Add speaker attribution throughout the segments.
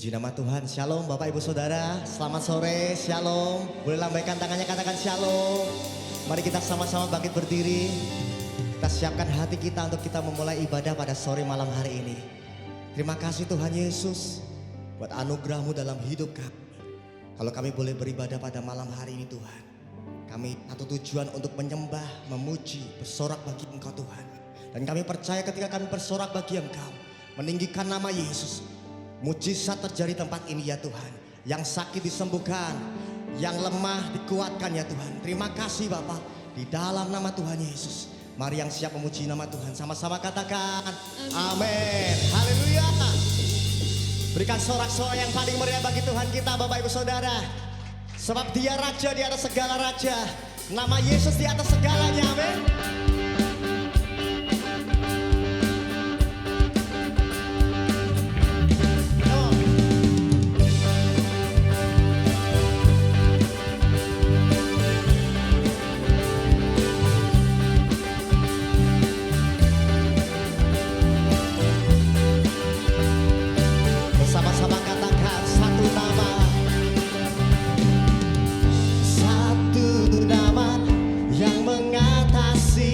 Speaker 1: Puji nama Tuhan, Shalom Bapak Ibu Saudara, selamat sore, Shalom. Boleh lambaikan tangannya, katakan Shalom. Mari kita sama-sama bangkit berdiri. Kita siapkan hati kita untuk kita memulai ibadah pada sore malam hari ini. Terima kasih Tuhan Yesus buat anugerah-Mu dalam hidup kami. Kalau kami boleh beribadah pada malam hari ini Tuhan, kami satu tujuan untuk menyembah, memuji, bersorak bagi Engkau Tuhan. Dan kami percaya ketika kami bersorak bagi Engkau, meninggikan nama Yesus, mujizat terjadi tempat ini ya Tuhan. Yang sakit disembuhkan, yang lemah dikuatkan ya Tuhan. Terima kasih Bapak, di dalam nama Tuhan Yesus. Mari yang siap memuji nama Tuhan, sama-sama katakan amin. Haleluya. Berikan sorak-sorak yang paling meriah bagi Tuhan kita Bapak Ibu Saudara. Sebab Dia Raja di atas segala raja, nama Yesus di atas segalanya, amin. Sama-sama katakan satu nama. Satu nama yang mengatasi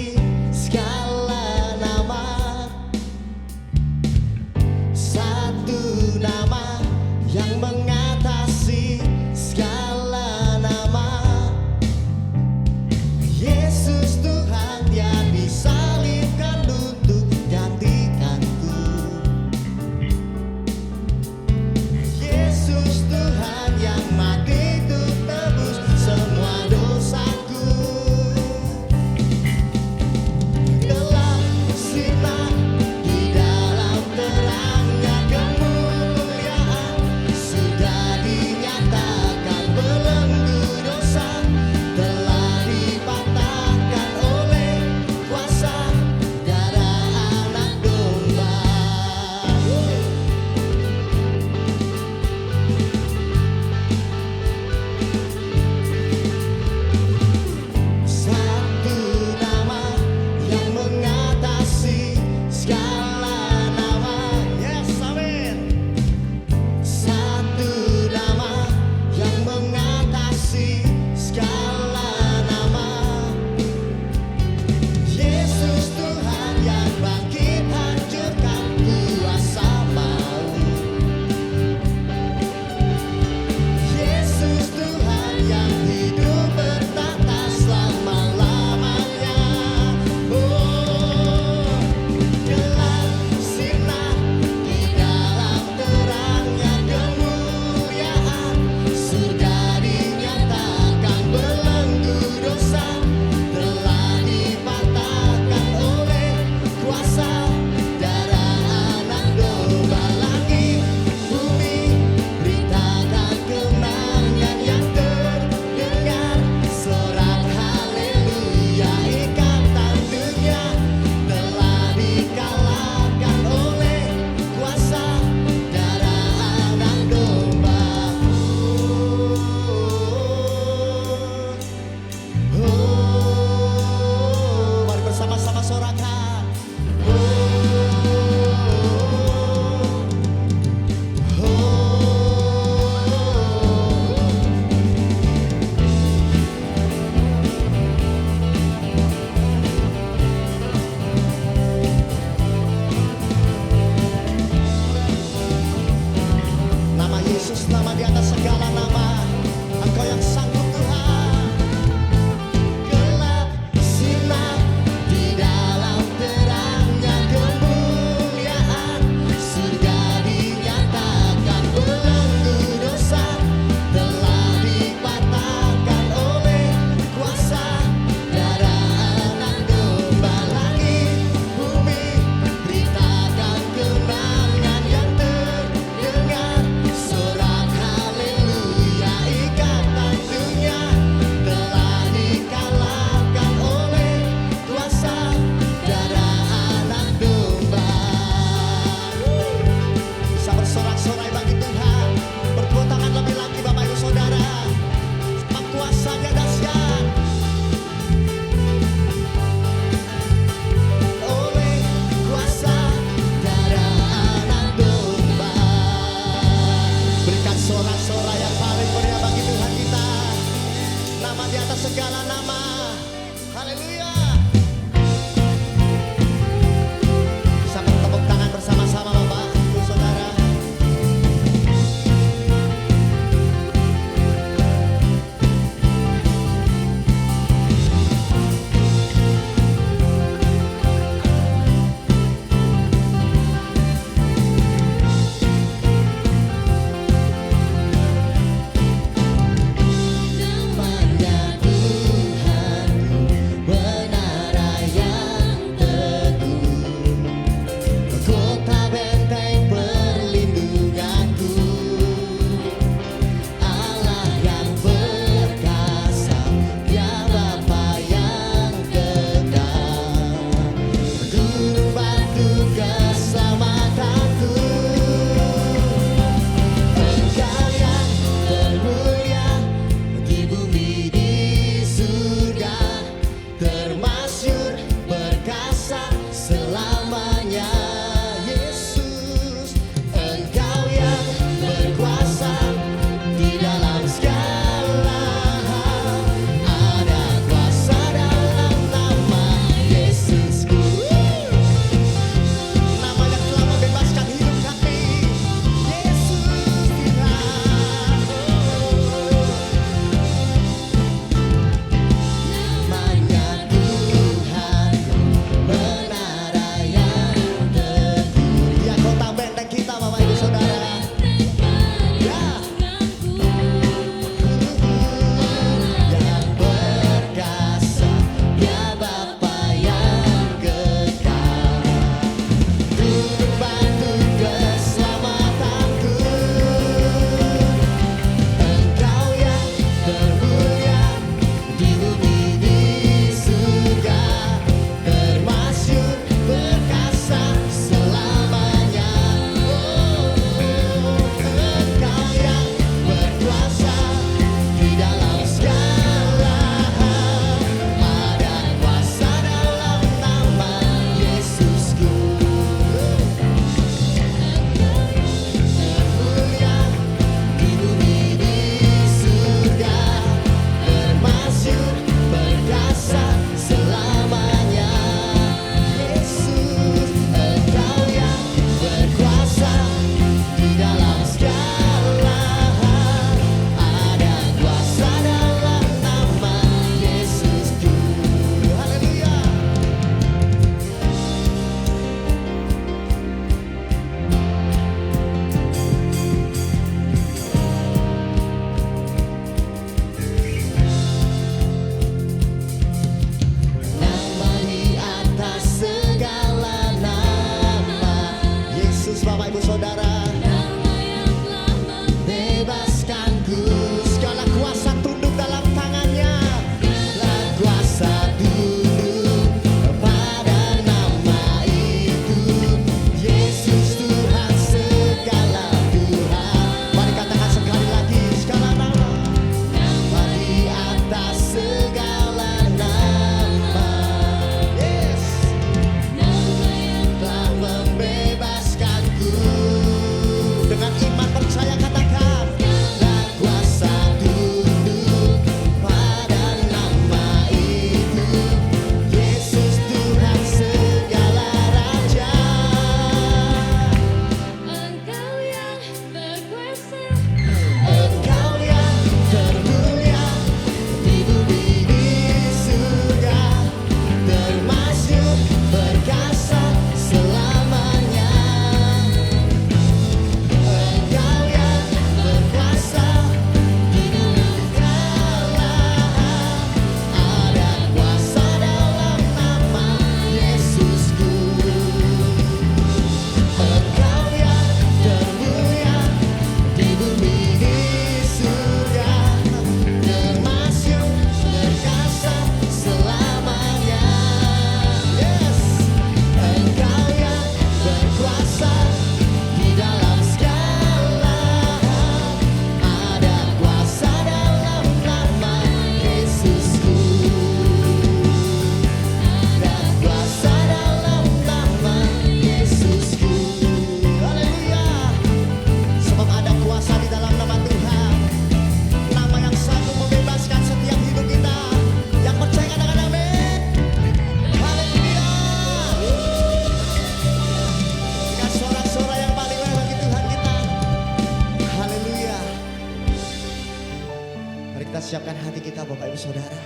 Speaker 1: siapkan hati kita Bapak Ibu Saudara.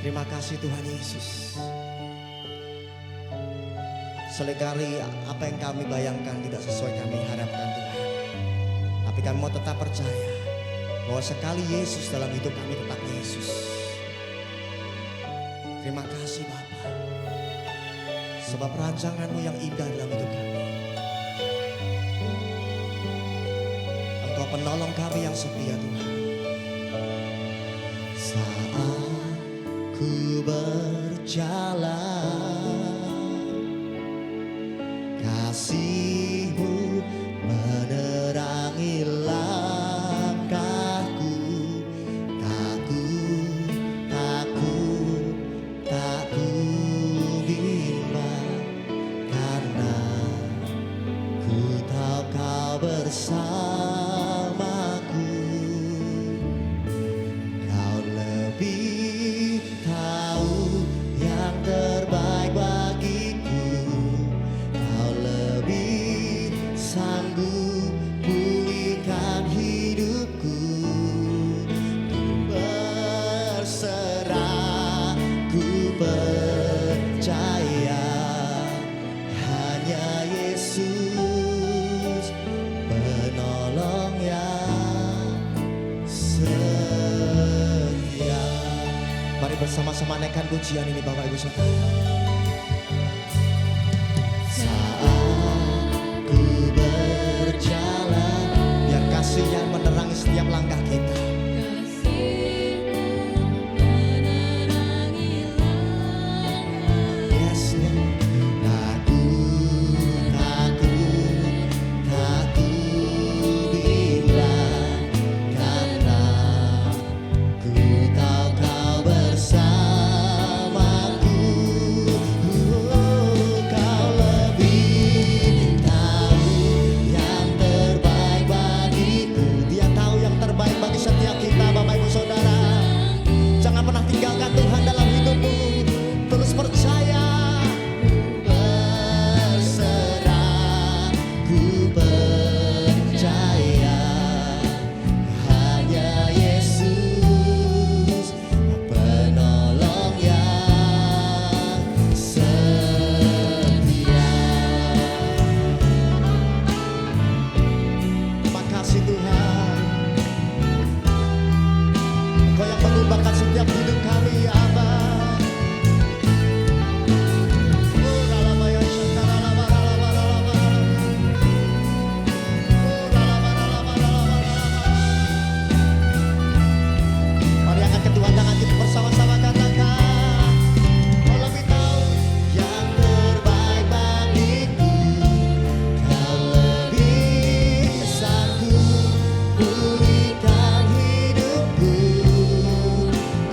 Speaker 1: Terima kasih Tuhan Yesus. Seringkali apa yang kami bayangkan tidak sesuai kami harapkan Tuhan. Tapi kami mau tetap percaya bahwa sekali Yesus dalam hidup kami tetap Yesus. Terima kasih Bapa, sebab rancangan-Mu yang indah dalam hidup kami. Engkau penolong kami yang setia Tuhan. Saat ku berjalan, kasih-Mu menerangi langkahku. Tak ku bimbang, karena ku tahu Kau bersamaku. Kau lebih tahu yang terbaik bagiku. Kau lebih sanggup pulihkan hidupku. Ku berserah, ku percaya hanya Yesus penolong yang setia. Mari bersama-sama naikkan pujian ini Bapak Ibu Saudara. Saat ku berjalan, biar kasih yang menerangi setiap langkah kita. Yes, Lord. Tak ku bimbang, karena ku tahu Kau bersamaku. Kau lebih tahu yang terbaik bagiku. Dia tahu yang terbaik bagi setiap kita Bapak Ibu Saudara. Jangan pernah tinggalkan Tuhan dalam hidupmu. Terus percaya. Berserah, ku percaya hanya Yesus penolong yang setia. Makasih Tuhan, Engkau yang mengubahkan setiap hidup kami ya Aba. Mari angkat kedua tangan kita bersama-sama katakan, Kau lebih tahu yang terbaik bagiku. Kau lebih sanggup pulihkan hidupku.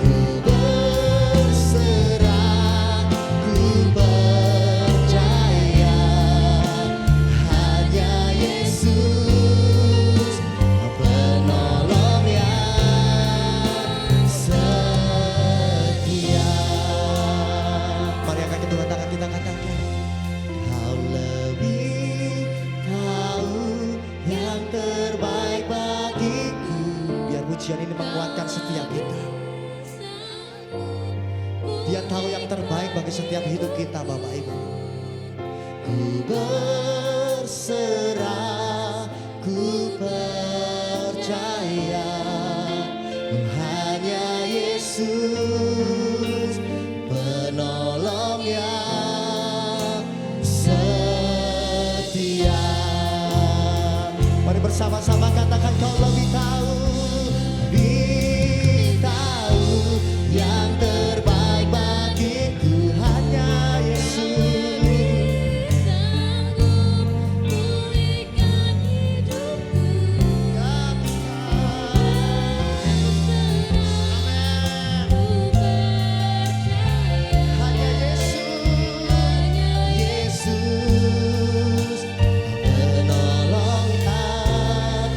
Speaker 1: Ku berserah, ku percaya hanya Yesus penolong yang setia. Mari angkat kedua tangan kita katakan, Kau lebih tahu yang terbaik bagiku. Biar pujian ini menguatkan setiap kita. Dia tahu yang terbaik bagi setiap hidup kita Bapak Ibu. Ku berserah, ku percaya hanya Yesus penolong yang setia. Mari bersama-sama katakan, Kau lebih tahu yang terbaik bagiku. Hanya Yesus Yesus penolong yang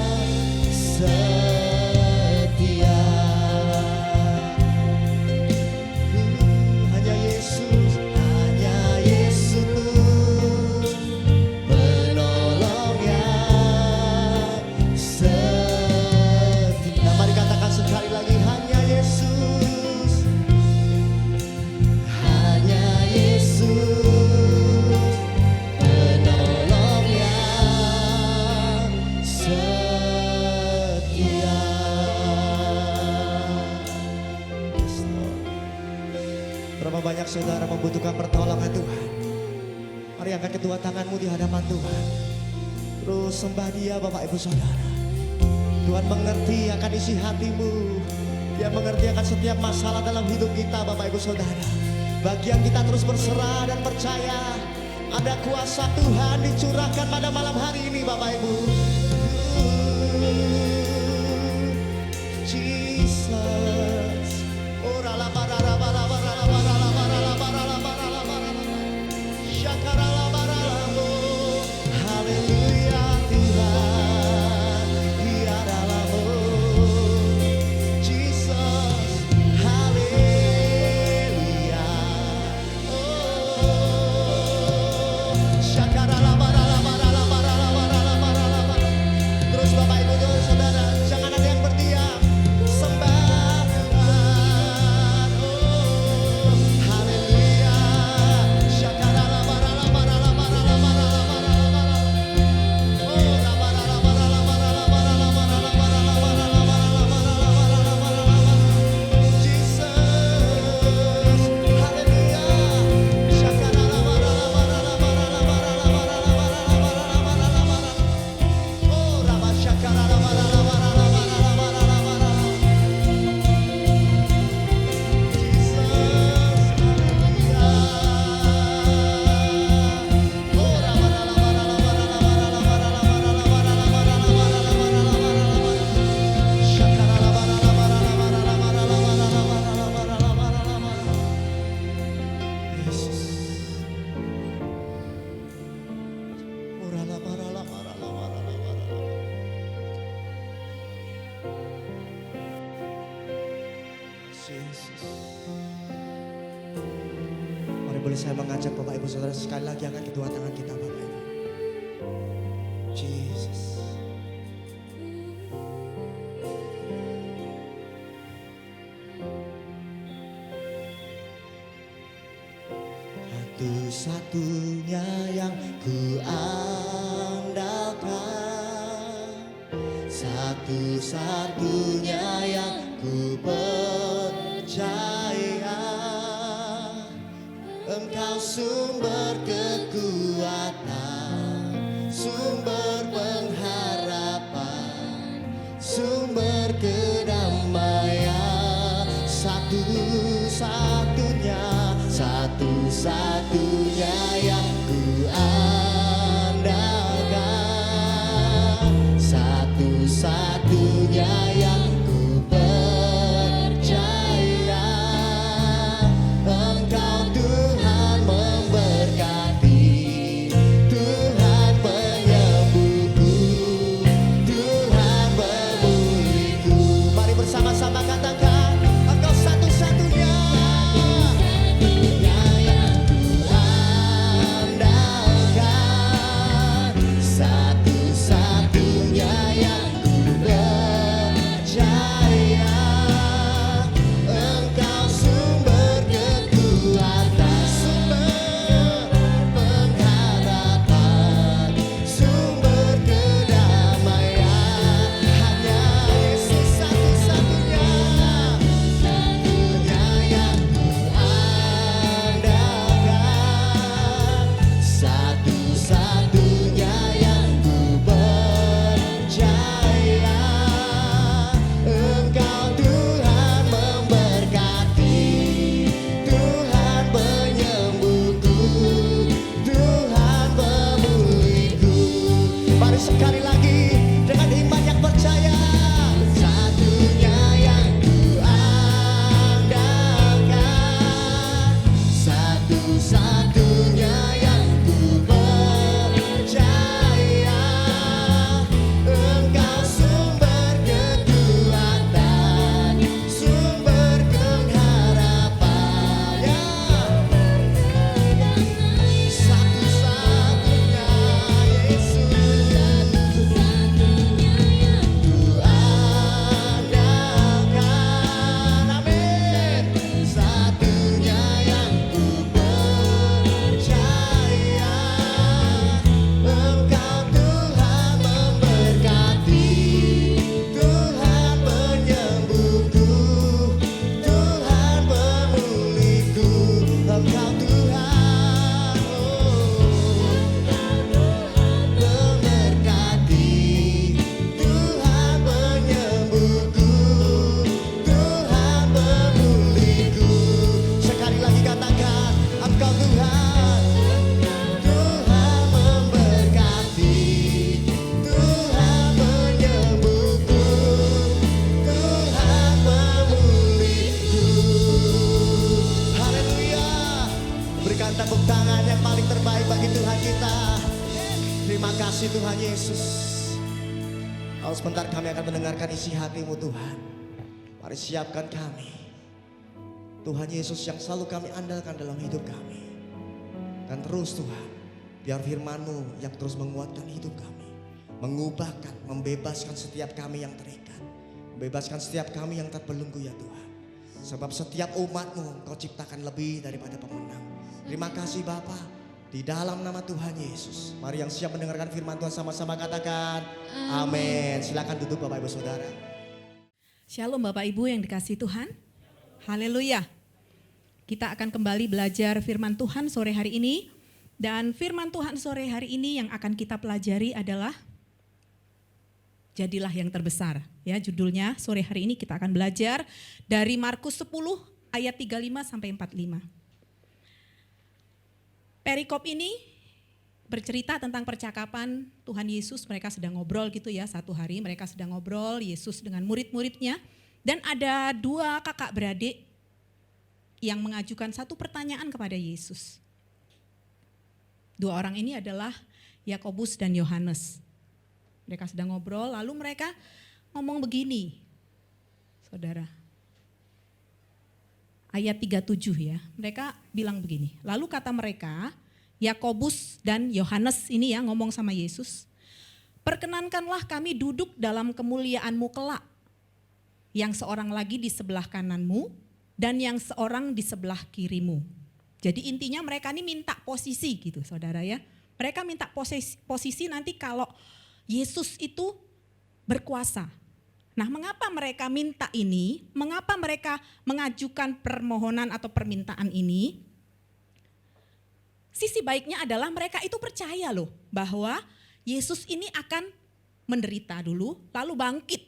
Speaker 1: saudara membutuhkan pertolongan Tuhan, mari angkat kedua tanganmu di hadapan Tuhan. Terus sembah Dia Bapak Ibu Saudara. Tuhan mengerti akan isi hatimu. Dia mengerti akan setiap masalah dalam hidup kita Bapak Ibu Saudara. Bagi yang kita terus berserah dan percaya, ada kuasa Tuhan dicurahkan pada malam hari ini Bapak Ibu. Jesus. Orala barala barala barala barala barala barala barala barala. Syakarala barala. Haleluya Tuhan. Dia dalam Jesus. Haleluya. Oh. Syakarala barala barala barala barala barala. Terus Bapak Ibu Saudara, jangan ada yang berdiam. Sembah Tuhan. Oh, haleluya. Syakarala barala barala barala barala barala barala. Oh, la barala barala barala barala barala barala barala barala barala barala. Jesus. Haleluya. Syakarala barala barala barala barala barala barala barala barala. Oh, Rama Syakarala barala barala barala barala barala. Mari boleh saya mengajak Bapak Ibu Saudara sekali lagi angkat kedua tangan kita Bapak Ibu. Jesus. Satu-satunya yang ku andalkan, satu-satunya yang ku percaya, Engkau sumber kekuatan, sumber pengharapan, sumber kedamaian. Satu-satunya yang ku andalkan, satu-satunya yang ku percaya, Engkau Tuhan memberkati. Terima kasih Tuhan Yesus. Kalau sebentar kami akan mendengarkan isi hati-Mu Tuhan. Mari siapkan kami. Tuhan Yesus yang selalu kami andalkan dalam hidup kami. Dan terus Tuhan, biar firman-Mu yang terus menguatkan hidup kami. Mengubahkan, membebaskan setiap kami yang terikat. Membebaskan setiap kami yang terbelenggu ya Tuhan. Sebab setiap umat-Mu Engkau ciptakan lebih daripada pemenang. Terima kasih Bapa. Di dalam nama Tuhan Yesus. Mari yang siap mendengarkan firman Tuhan sama-sama katakan amin. Silakan duduk Bapak Ibu Saudara.
Speaker 2: Shalom Bapak Ibu yang dikasihi Tuhan. Haleluya. Kita akan kembali belajar firman Tuhan sore hari ini. Dan firman Tuhan sore hari ini yang akan kita pelajari adalah Jadilah yang terbesar. Ya, judulnya sore hari ini kita akan belajar dari Markus 10 ayat 35 sampai 45. Perikop ini bercerita tentang percakapan Tuhan Yesus, mereka sedang ngobrol gitu ya, satu hari mereka sedang ngobrol Yesus dengan murid-muridnya. Dan ada dua kakak beradik yang mengajukan satu pertanyaan kepada Yesus. Dua orang ini adalah Yakobus dan Yohanes. Mereka sedang ngobrol lalu mereka ngomong begini, saudara. Ayat 37 ya, mereka bilang begini. Lalu kata mereka, Yakobus dan Yohanes ini ya ngomong sama Yesus. Perkenankanlah kami duduk dalam kemuliaan-Mu kelak. Yang seorang lagi di sebelah kanan-Mu dan yang seorang di sebelah kiri-Mu. Jadi intinya mereka ini minta posisi gitu saudara ya. Mereka minta posisi nanti kalau Yesus itu berkuasa. Nah, mengapa mereka minta ini? Mengapa mereka mengajukan permohonan atau permintaan ini? Sisi baiknya adalah mereka itu percaya loh bahwa Yesus ini akan menderita dulu, lalu bangkit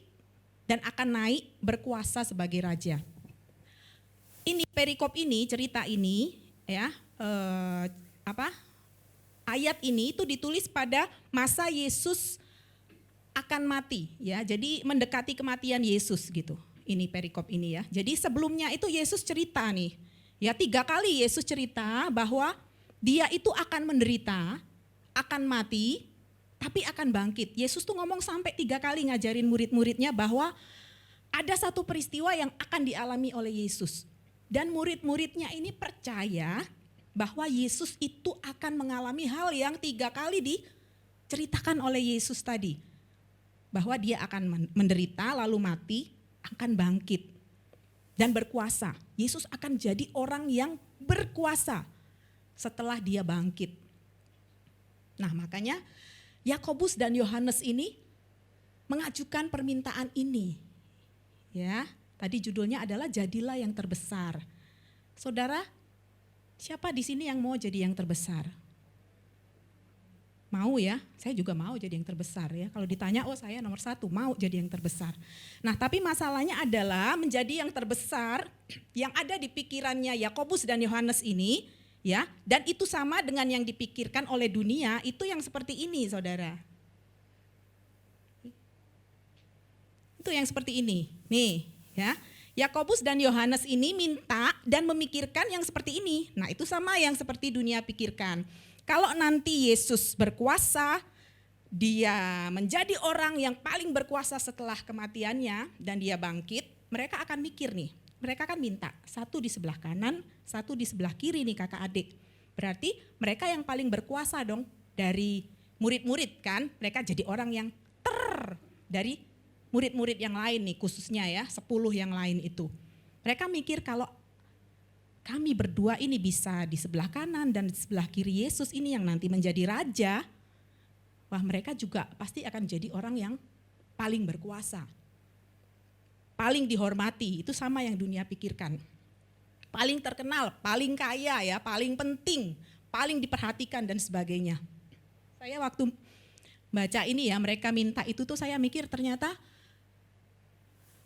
Speaker 2: dan akan naik berkuasa sebagai raja. Ini perikop ini, cerita ini, ya, ayat ini itu ditulis pada masa Yesus akan mati ya, jadi mendekati kematian Yesus gitu. Ini perikop ini ya. Jadi sebelumnya itu Yesus cerita nih, ya 3 kali Yesus cerita bahwa dia itu akan menderita, akan mati, tapi akan bangkit. Yesus tuh ngomong sampai 3 kali ngajarin murid-muridnya bahwa ada satu peristiwa yang akan dialami oleh Yesus. Dan murid-muridnya ini percaya bahwa Yesus itu akan mengalami hal yang 3 kali diceritakan oleh Yesus tadi. Bahwa dia akan menderita lalu mati, akan bangkit dan berkuasa. Yesus akan jadi orang yang berkuasa setelah dia bangkit. Nah, makanya Yakobus dan Yohanes ini mengajukan permintaan ini. Ya, tadi judulnya adalah Jadilah yang terbesar. Saudara, siapa di sini yang mau jadi yang terbesar? Mau ya, saya juga mau jadi yang terbesar ya. Kalau ditanya, oh saya nomor 1, mau jadi yang terbesar. Nah tapi masalahnya adalah menjadi yang terbesar yang ada di pikirannya Yakobus dan Yohanes ini ya. Dan itu sama dengan yang dipikirkan oleh dunia, itu yang seperti ini saudara. Itu yang seperti ini, nih ya. Yakobus dan Yohanes ini minta dan memikirkan yang seperti ini. Nah itu sama yang seperti dunia pikirkan. Kalau nanti Yesus berkuasa, dia menjadi orang yang paling berkuasa setelah kematiannya dan dia bangkit, mereka akan mikir nih, mereka akan minta satu di sebelah kanan, satu di sebelah kiri nih kakak adik. Berarti mereka yang paling berkuasa dong dari murid-murid kan, mereka jadi orang yang dari murid-murid yang lain nih khususnya ya, 10 yang lain itu. Mereka mikir kalau kami berdua ini bisa di sebelah kanan dan di sebelah kiri Yesus ini yang nanti menjadi raja. Wah mereka juga pasti akan jadi orang yang paling berkuasa. Paling dihormati, itu sama yang dunia pikirkan. Paling terkenal, paling kaya ya, paling penting, paling diperhatikan dan sebagainya. Saya waktu baca ini ya mereka minta itu tuh saya mikir ternyata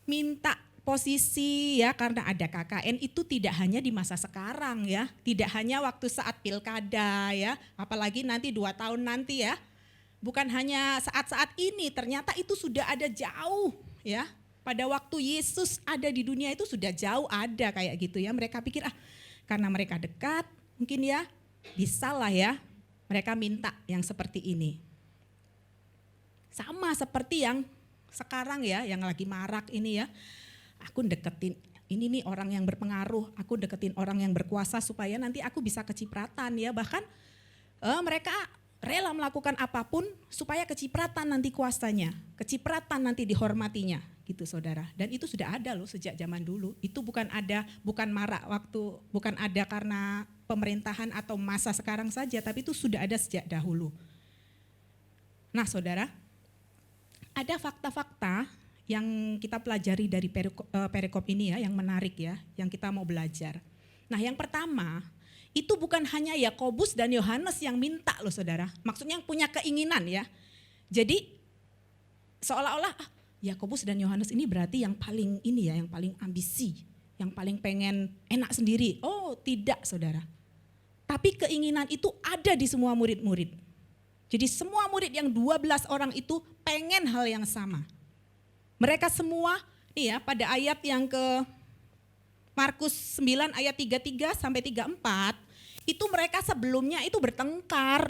Speaker 2: minta posisi ya karena ada KKN itu tidak hanya di masa sekarang ya, tidak hanya waktu saat pilkada ya, apalagi nanti 2 tahun nanti ya, bukan hanya saat-saat ini, ternyata itu sudah ada jauh ya, pada waktu Yesus ada di dunia itu sudah jauh ada kayak gitu ya, mereka pikir karena mereka dekat mungkin ya bisa lah ya, mereka minta yang seperti ini. Sama seperti yang sekarang ya, yang lagi marak ini ya. Aku deketin, ini nih orang yang berpengaruh, aku deketin orang yang berkuasa supaya nanti aku bisa kecipratan ya. Bahkan mereka rela melakukan apapun supaya kecipratan nanti kuasanya, kecipratan nanti dihormatinya gitu saudara. Dan itu sudah ada loh sejak zaman dulu. Itu bukan marak bukan ada karena pemerintahan atau masa sekarang saja, tapi itu sudah ada sejak dahulu. Nah saudara, ada fakta-fakta yang kita pelajari dari perikop ini ya, yang menarik ya, yang kita mau belajar. Nah yang pertama, itu bukan hanya Yakobus dan Yohanes yang minta loh saudara, maksudnya yang punya keinginan ya. Jadi seolah-olah Yakobus dan Yohanes ini berarti yang paling ini ya, yang paling ambisi, yang paling pengen enak sendiri. Oh tidak saudara, tapi keinginan itu ada di semua murid-murid. Jadi semua murid yang 12 orang itu pengen hal yang sama. Mereka semua nih ya, pada ayat yang ke Markus 9 ayat 33 sampai 34, itu mereka sebelumnya itu bertengkar.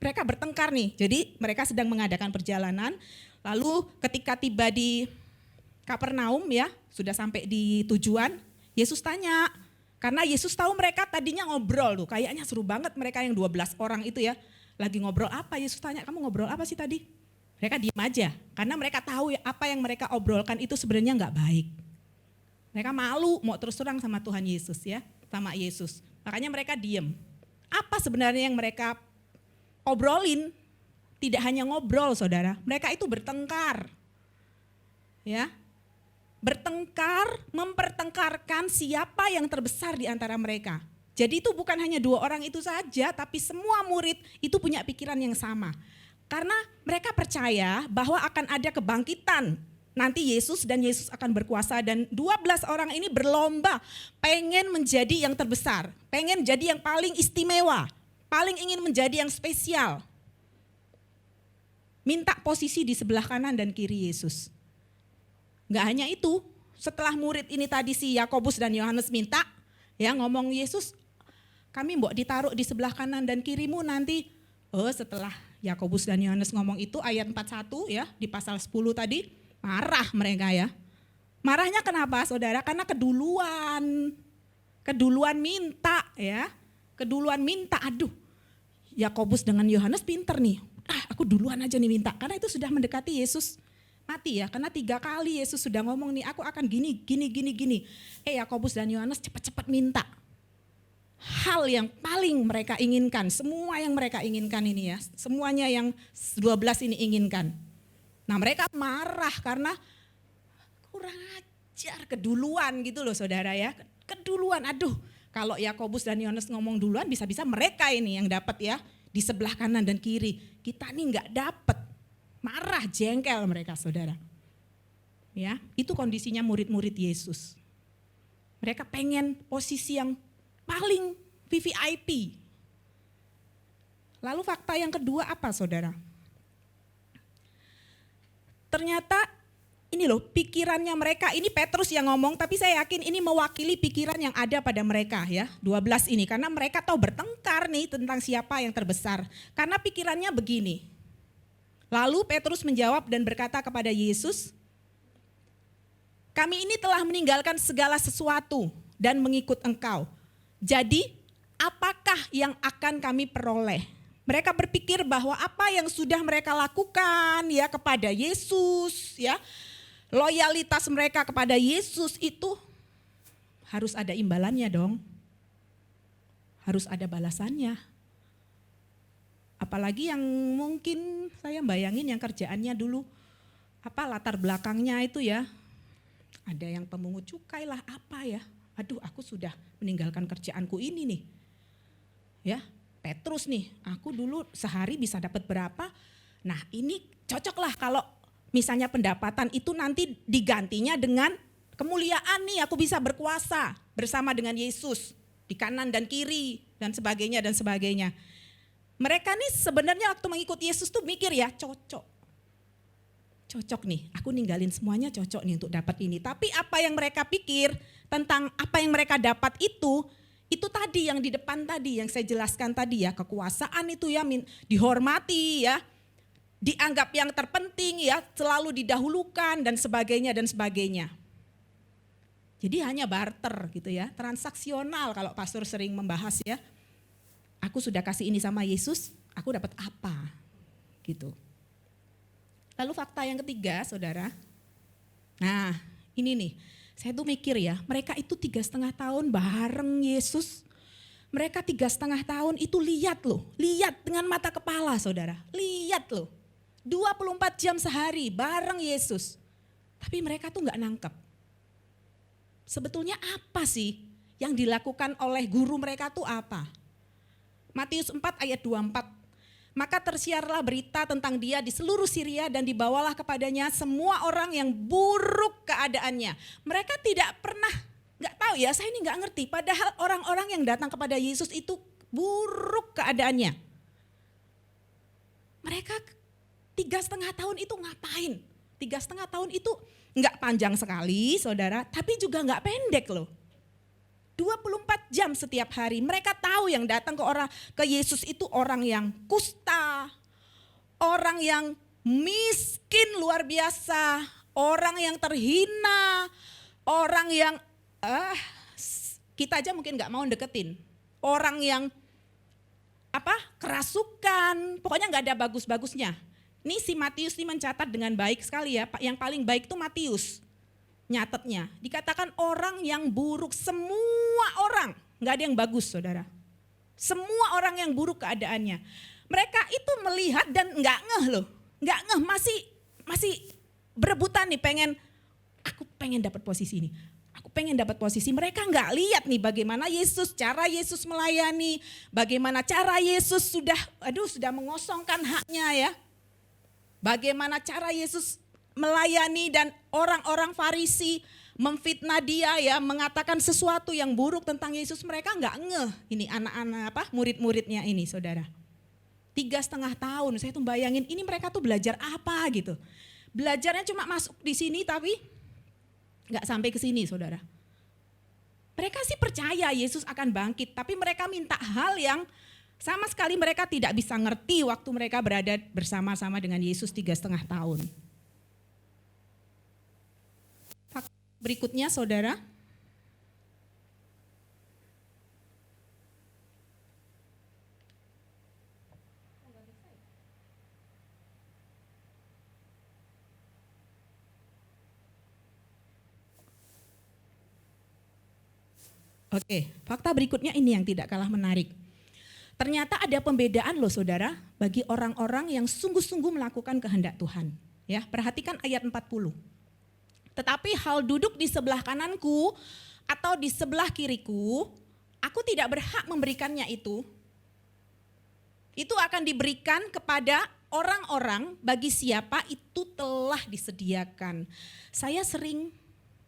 Speaker 2: Mereka bertengkar nih, jadi mereka sedang mengadakan perjalanan, lalu ketika tiba di Kapernaum ya, sudah sampai di tujuan, Yesus tanya, karena Yesus tahu mereka tadinya ngobrol tuh, kayaknya seru banget mereka yang 12 orang itu ya, lagi ngobrol apa, Yesus tanya, kamu ngobrol apa sih tadi? Mereka diam aja, karena mereka tahu ya apa yang mereka obrolkan itu sebenarnya nggak baik. Mereka malu mau terus terang sama Tuhan Yesus ya, sama Yesus. Makanya mereka diam. Apa sebenarnya yang mereka obrolin? Tidak hanya ngobrol saudara, mereka itu bertengkar. Ya, bertengkar, mempertengkarkan siapa yang terbesar di antara mereka. Jadi itu bukan hanya 2 orang itu saja, tapi semua murid itu punya pikiran yang sama. Karena mereka percaya bahwa akan ada kebangkitan. Nanti Yesus akan berkuasa dan 12 orang ini berlomba pengen menjadi yang terbesar. Pengen jadi yang paling istimewa, paling ingin menjadi yang spesial. Minta posisi di sebelah kanan dan kiri Yesus. Gak hanya itu, setelah murid ini tadi si Yakobus dan Yohanes minta, ya ngomong Yesus, kami mbok ditaruh di sebelah kanan dan kirimu nanti. Setelah Yakobus dan Yohanes ngomong itu ayat 41 ya, di pasal 10 tadi, marah mereka ya. Marahnya kenapa saudara? Karena keduluan minta ya. Keduluan minta, aduh Yakobus dengan Yohanes pinter nih. Aku duluan aja nih minta, karena itu sudah mendekati Yesus mati ya. Karena 3 kali Yesus sudah ngomong nih, aku akan gini. Yakobus dan Yohanes cepat-cepat minta. Hal yang paling mereka inginkan, semua yang mereka inginkan ini ya, semuanya yang 12 ini inginkan. Nah mereka marah karena kurang ajar, keduluan gitu loh saudara ya, keduluan. Aduh kalau Yakobus dan Yohanes ngomong duluan bisa-bisa mereka ini yang dapat ya, di sebelah kanan dan kiri. Kita nih gak dapat, marah jengkel mereka saudara. Ya, itu kondisinya murid-murid Yesus. Mereka pengen posisi yang paling VVIP. Lalu fakta yang kedua apa saudara? Ternyata ini loh pikirannya mereka, ini Petrus yang ngomong tapi saya yakin ini mewakili pikiran yang ada pada mereka ya, 12 ini. Karena mereka tahu bertengkar nih tentang siapa yang terbesar. Karena pikirannya begini, lalu Petrus menjawab dan berkata kepada Yesus, kami ini telah meninggalkan segala sesuatu dan mengikut Engkau. Jadi apakah yang akan kami peroleh? Mereka berpikir bahwa apa yang sudah mereka lakukan ya kepada Yesus ya, loyalitas mereka kepada Yesus itu harus ada imbalannya dong. Harus ada balasannya. Apalagi yang mungkin saya bayangin yang kerjaannya dulu latar belakangnya itu ya. Ada yang pemungut cukai lah apa ya. Aduh aku sudah meninggalkan kerjaanku ini nih. Ya Petrus nih, aku dulu sehari bisa dapat berapa. Nah ini cocok lah kalau misalnya pendapatan itu nanti digantinya dengan kemuliaan nih, aku bisa berkuasa bersama dengan Yesus di kanan dan kiri dan sebagainya. Mereka nih sebenarnya waktu mengikuti Yesus tuh mikir ya cocok nih, aku ninggalin semuanya cocok nih untuk dapat ini. Tapi apa yang mereka pikir tentang apa yang mereka dapat itu tadi yang di depan tadi yang saya jelaskan tadi ya, kekuasaan itu ya, dihormati ya, dianggap yang terpenting ya, selalu didahulukan dan sebagainya dan sebagainya. Jadi hanya barter gitu ya, transaksional kalau pastor sering membahas ya. Aku sudah kasih ini sama Yesus, aku dapat apa? Gitu. Lalu fakta yang ketiga, saudara. Nah, ini nih, saya tuh mikir ya, mereka itu 3,5 tahun bareng Yesus. Mereka 3,5 tahun itu lihat loh, lihat dengan mata kepala saudara. Lihat loh, 24 jam sehari bareng Yesus. Tapi mereka tuh gak nangkep. Sebetulnya apa sih yang dilakukan oleh guru mereka tuh apa? Matius 4 ayat 24. Maka tersiarlah berita tentang dia di seluruh Syria dan dibawalah kepadanya semua orang yang buruk keadaannya. Mereka tidak pernah, gak tahu ya, saya ini gak ngerti. Padahal orang-orang yang datang kepada Yesus itu buruk keadaannya. Mereka 3,5 tahun itu ngapain? 3,5 tahun itu gak panjang sekali saudara, tapi juga gak pendek loh. 24 jam setiap hari. Mereka tahu yang datang ke Yesus itu orang yang kusta, orang yang miskin luar biasa, orang yang terhina, orang yang kita aja mungkin nggak mau deketin, orang yang kerasukan, pokoknya nggak ada bagus-bagusnya. Ini si Matius ini mencatat dengan baik sekali ya, yang paling baik itu Matius. Nyatetnya, dikatakan orang yang buruk, semua orang, gak ada yang bagus saudara. Semua orang yang buruk keadaannya. Mereka itu melihat dan gak ngeh loh, gak ngeh, masih berebutan nih aku pengen dapat posisi ini. Aku pengen dapat posisi, mereka gak lihat nih bagaimana cara Yesus melayani, bagaimana cara Yesus sudah mengosongkan haknya ya. Bagaimana cara Yesus melayani dan orang-orang Farisi memfitnah dia ya, mengatakan sesuatu yang buruk tentang Yesus, mereka nggak ngeh. Ini anak-anak murid-muridnya ini saudara. 3,5 tahun, saya tuh bayangin ini mereka tuh belajar apa gitu. Belajarnya cuma masuk di sini tapi nggak sampai ke sini saudara. Mereka sih percaya Yesus akan bangkit, tapi mereka minta hal yang sama sekali mereka tidak bisa ngerti waktu mereka berada bersama-sama dengan Yesus 3,5 tahun. Berikutnya saudara. Oke, fakta berikutnya ini yang tidak kalah menarik. Ternyata ada pembedaan loh saudara bagi orang-orang yang sungguh-sungguh melakukan kehendak Tuhan. Ya, perhatikan ayat 40. Tetapi hal duduk di sebelah kananku atau di sebelah kiriku, aku tidak berhak memberikannya itu. Itu akan diberikan kepada orang-orang bagi siapa itu telah disediakan. Saya sering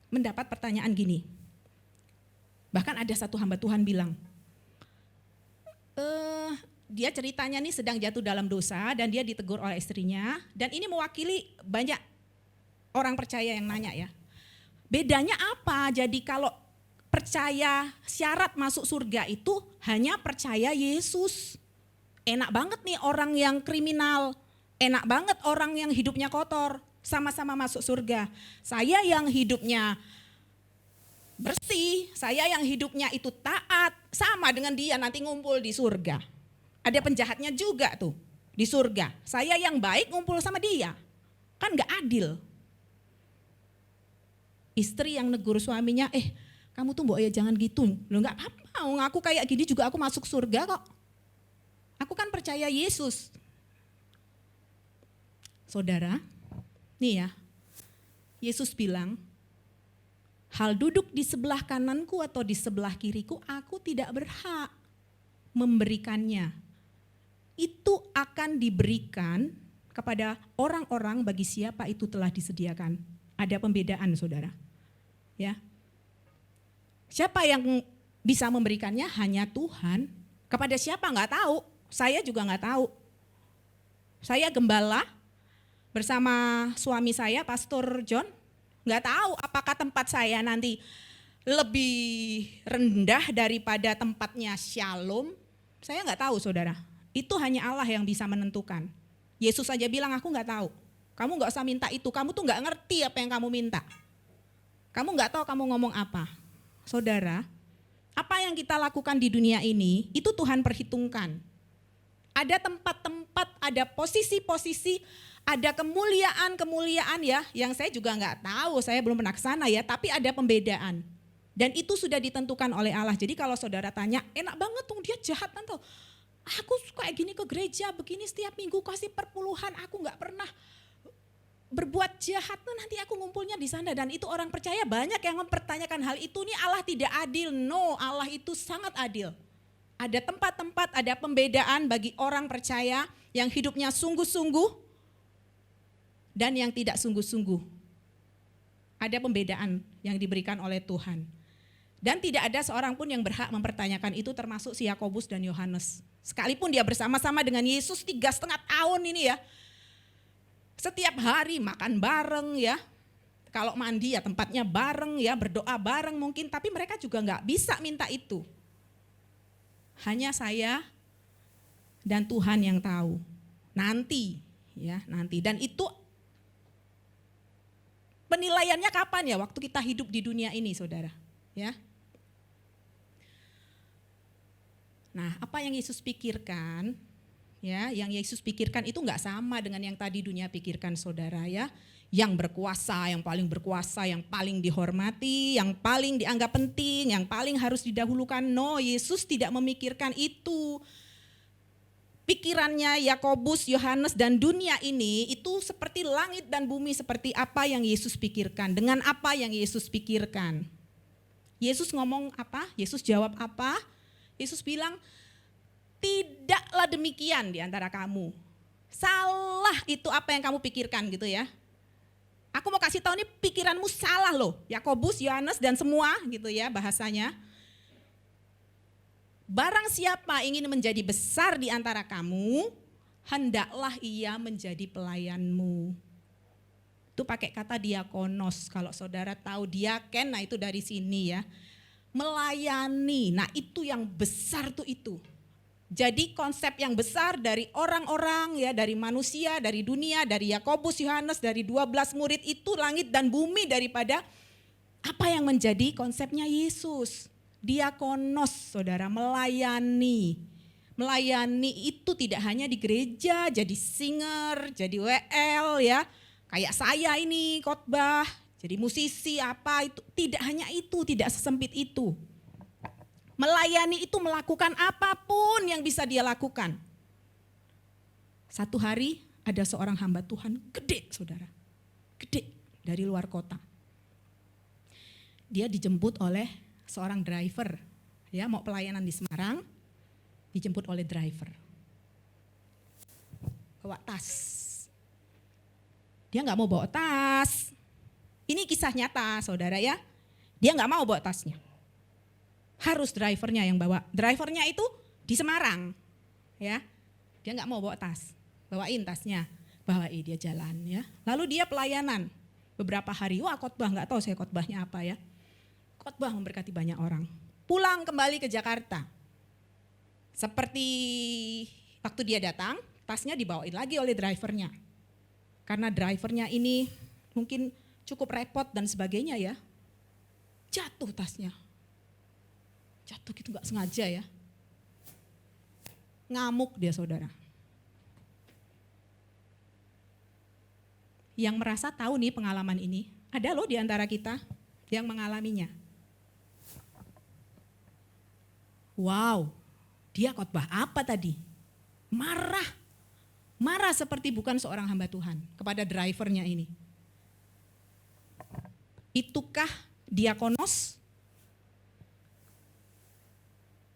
Speaker 2: mendapat pertanyaan gini. Bahkan ada satu hamba Tuhan bilang, dia ceritanya nih sedang jatuh dalam dosa dan dia ditegur oleh istrinya. Dan ini mewakili banyak orang percaya yang nanya ya, bedanya apa? Jadi kalau percaya syarat masuk surga itu hanya percaya Yesus. Enak banget nih orang yang kriminal, enak banget orang yang hidupnya kotor, sama-sama masuk surga. Saya yang hidupnya bersih, saya yang hidupnya itu taat, sama dengan dia nanti ngumpul di surga. Ada penjahatnya juga tuh di surga. Saya yang baik ngumpul sama dia, kan gak adil. Istri yang negur suaminya, kamu tuh mbok ya jangan gitu. Loh gak apa-apa, aku kayak gini juga aku masuk surga kok. Aku kan percaya Yesus. Saudara, nih ya, Yesus bilang, hal duduk di sebelah kananku atau di sebelah kiriku, aku tidak berhak memberikannya. Itu akan diberikan kepada orang-orang bagi siapa itu telah disediakan. Ada pembedaan saudara. Ya, siapa yang bisa memberikannya? Hanya Tuhan. Kepada siapa nggak tahu. Saya juga nggak tahu. Saya gembala bersama suami saya, Pastor John. Nggak tahu apakah tempat saya nanti lebih rendah daripada tempatnya Shalom. Saya nggak tahu saudara. Itu hanya Allah yang bisa menentukan. Yesus saja bilang aku nggak tahu. Kamu nggak usah minta itu, kamu tuh nggak ngerti apa yang kamu minta. Kamu nggak tahu kamu ngomong apa. Saudara, apa yang kita lakukan di dunia ini, itu Tuhan perhitungkan. Ada tempat-tempat, ada posisi-posisi, ada kemuliaan-kemuliaan ya, yang saya juga nggak tahu, saya belum pernah ke sana ya, tapi ada pembedaan. Dan itu sudah ditentukan oleh Allah. Jadi kalau saudara tanya, enak banget dong dia jahat tante. Aku kayak gini ke gereja, begini setiap minggu kasih perpuluhan, aku nggak pernah berbuat jahat, nanti aku ngumpulnya di sana. Dan itu orang percaya banyak yang mempertanyakan hal itu, nih Allah tidak adil. No, Allah itu sangat adil. Ada tempat-tempat, ada pembedaan bagi orang percaya yang hidupnya sungguh-sungguh dan yang tidak sungguh-sungguh. Ada pembedaan yang diberikan oleh Tuhan. Dan tidak ada seorang pun yang berhak mempertanyakan itu, termasuk si Yakobus dan Yohanes. Sekalipun dia bersama-sama dengan Yesus 3,5 tahun ini ya. Setiap hari makan bareng ya. Kalau mandi ya tempatnya bareng ya, berdoa bareng mungkin. Tapi mereka juga gak bisa minta itu. Hanya saya dan Tuhan yang tahu. Nanti ya, nanti. Dan itu penilaiannya kapan ya? Waktu kita hidup di dunia ini, saudara. Ya. Nah, apa yang Yesus pikirkan, ya, yang Yesus pikirkan itu nggak sama dengan yang tadi dunia pikirkan, saudara ya. Yang berkuasa, yang paling dihormati, yang paling dianggap penting, yang paling harus didahulukan. No, Yesus tidak memikirkan itu. Pikirannya Yakobus, Yohanes dan dunia ini itu seperti langit dan bumi, seperti apa yang Yesus pikirkan. Dengan apa yang Yesus pikirkan. Yesus ngomong apa? Yesus jawab apa? Yesus bilang, tidaklah demikian di antara kamu. Salah itu apa yang kamu pikirkan gitu ya. Aku mau kasih tahu nih, pikiranmu salah loh. Yakobus, Yohanes dan semua gitu ya bahasanya. Barang siapa ingin menjadi besar di antara kamu, hendaklah ia menjadi pelayanmu. Itu pakai kata diakonos. Kalau saudara tahu diaken, nah itu dari sini ya. Melayani, nah itu yang besar tuh itu. Jadi konsep yang besar dari orang-orang ya, dari manusia, dari dunia, dari Yakobus, Yohanes, dari 12 murid itu langit dan bumi daripada apa yang menjadi konsepnya Yesus. Diakonos, saudara, melayani. Melayani itu tidak hanya di gereja, jadi singer, jadi WL ya. Kayak saya ini khotbah, jadi musisi apa itu, tidak hanya itu, tidak sesempit itu. Melayani itu melakukan apapun yang bisa dia lakukan. Satu hari ada seorang hamba Tuhan gede, saudara. Gede, dari luar kota. Dia dijemput oleh seorang driver. Ya, mau pelayanan di Semarang, dijemput oleh driver. Bawa tas. Dia gak mau bawa tas. Ini kisah nyata, saudara ya. Dia gak mau bawa tasnya. Harus drivernya yang bawa. Drivernya itu di Semarang, ya. Dia nggak mau bawa tas, bawain tasnya, bawain dia jalan, ya. Lalu dia pelayanan beberapa hari. Wah, khotbah, nggak tahu saya khotbahnya apa ya. Khotbah memberkati banyak orang. Pulang kembali ke Jakarta. Seperti waktu dia datang, tasnya dibawain lagi oleh drivernya. Karena drivernya ini mungkin cukup repot dan sebagainya ya. Jatuh tasnya. Jatuh gitu gak sengaja ya. Ngamuk dia, saudara. Yang merasa tahu nih pengalaman ini, ada loh di antara kita yang mengalaminya. Wow, dia khotbah apa tadi? Marah. Marah seperti bukan seorang hamba Tuhan kepada drivernya ini. Itukah diakonos?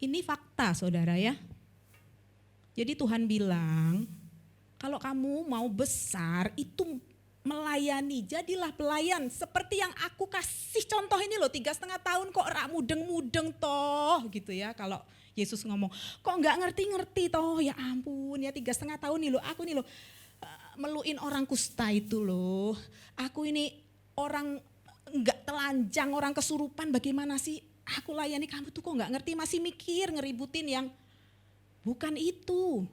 Speaker 2: Ini fakta, saudara ya. Jadi Tuhan bilang, kalau kamu mau besar itu melayani, jadilah pelayan. Seperti yang aku kasih contoh ini loh, 3,5 tahun kok rak mudeng-mudeng toh gitu ya. Kalau Yesus ngomong, kok gak ngerti-ngerti toh, ya ampun ya 3,5 tahun nih loh, aku nih loh meluin orang kusta itu loh. Aku ini orang gak telanjang, orang kesurupan, bagaimana sih? Aku layani kamu tuh kok gak ngerti, masih mikir ngeributin yang bukan itu.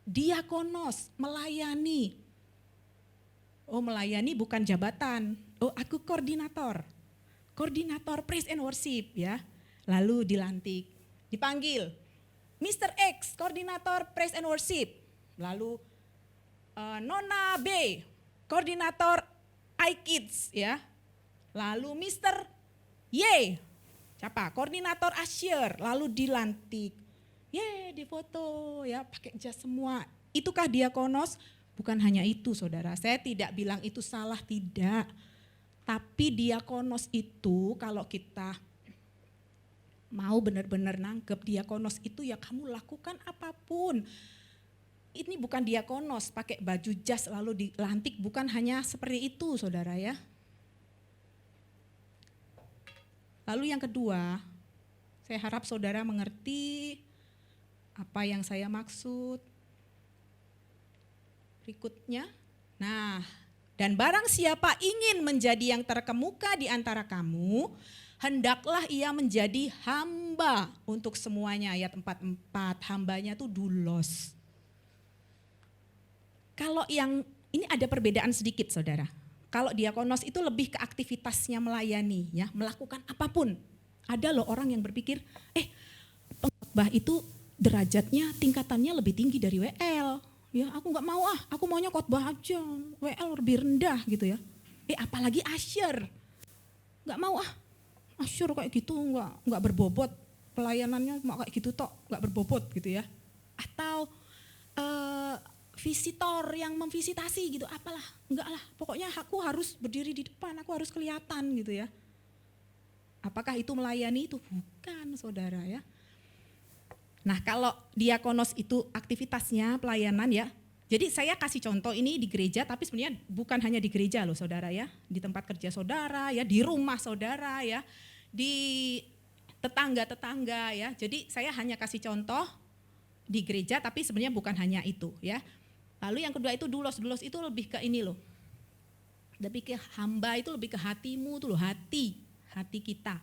Speaker 2: Diakonos, melayani. Oh, melayani bukan jabatan. Oh, aku koordinator. Koordinator praise and worship ya. Lalu dilantik, dipanggil. Mr. X, koordinator praise and worship. Lalu Nona B, koordinator iKids ya. Lalu Mr. Y, siapa? Koordinator Asyir, lalu dilantik. Difoto ya, pakai jas semua. Itukah diakonos? Bukan hanya itu saudara, saya tidak bilang itu salah, tidak. Tapi diakonos itu kalau kita mau benar-benar nangkep diakonos itu ya kamu lakukan apapun. Ini bukan diakonos pakai baju jas lalu dilantik, bukan hanya seperti itu saudara ya. Lalu yang kedua, saya harap saudara mengerti apa yang saya maksud. Berikutnya, nah, dan barang siapa ingin menjadi yang terkemuka di antara kamu, hendaklah ia menjadi hamba untuk semuanya. Ayat 44, hambanya tuh doulos. Kalau yang, ini ada perbedaan sedikit saudara. Kalau diakonos itu lebih ke aktivitasnya melayani ya, melakukan apapun. Ada loh orang yang berpikir, pengkhotbah itu derajatnya, tingkatannya lebih tinggi dari WL. Ya aku nggak mau aku maunya khotbah aja, WL lebih rendah gitu ya. Apalagi asyir, nggak mau asyir kayak gitu nggak berbobot, pelayanannya mau kayak gitu tok, nggak berbobot gitu ya. Atau visitor yang memvisitasi gitu, apalah, enggak lah, pokoknya aku harus berdiri di depan, aku harus kelihatan gitu ya. Apakah itu melayani? Itu bukan saudara ya. Nah kalau diakonos itu aktivitasnya pelayanan ya, jadi saya kasih contoh ini di gereja, tapi sebenarnya bukan hanya di gereja loh saudara ya, di tempat kerja saudara ya, di rumah saudara ya, di tetangga-tetangga ya. Jadi saya hanya kasih contoh di gereja, tapi sebenarnya bukan hanya itu ya. Lalu yang kedua itu doulos itu lebih ke ini loh, lebih ke hamba, itu lebih ke hatimu tuh loh, hati kita.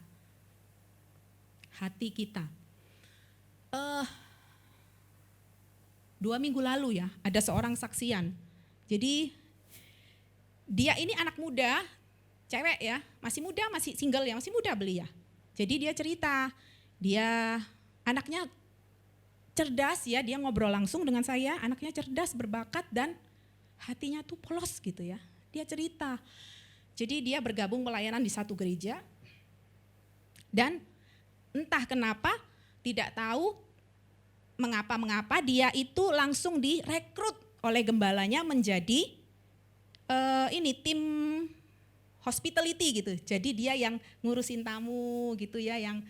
Speaker 2: 2 minggu lalu ya, ada seorang saksian. Jadi dia ini anak muda, cewek ya, masih muda, masih single ya, masih muda belia. Jadi dia cerita, dia anaknya cerdas ya, dia ngobrol langsung dengan saya, anaknya cerdas, berbakat dan hatinya tuh polos gitu ya. Dia cerita, jadi dia bergabung pelayanan di satu gereja dan entah kenapa, tidak tahu mengapa dia itu langsung direkrut oleh gembalanya menjadi tim hospitality gitu. Jadi dia yang ngurusin tamu gitu ya, yang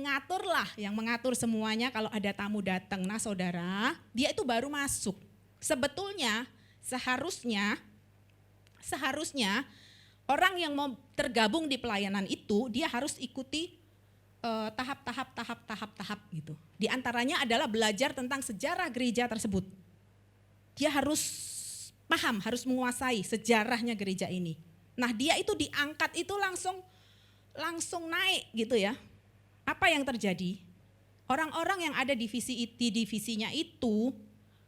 Speaker 2: ngatur lah, yang mengatur semuanya kalau ada tamu datang. Nah saudara, dia itu baru masuk. Sebetulnya seharusnya orang yang mau tergabung di pelayanan itu dia harus ikuti tahap gitu. Di antaranya adalah belajar tentang sejarah gereja tersebut. Dia harus paham, harus menguasai sejarahnya gereja ini. Nah dia itu diangkat itu langsung naik gitu ya. Apa yang terjadi? Orang-orang yang ada di divisinya itu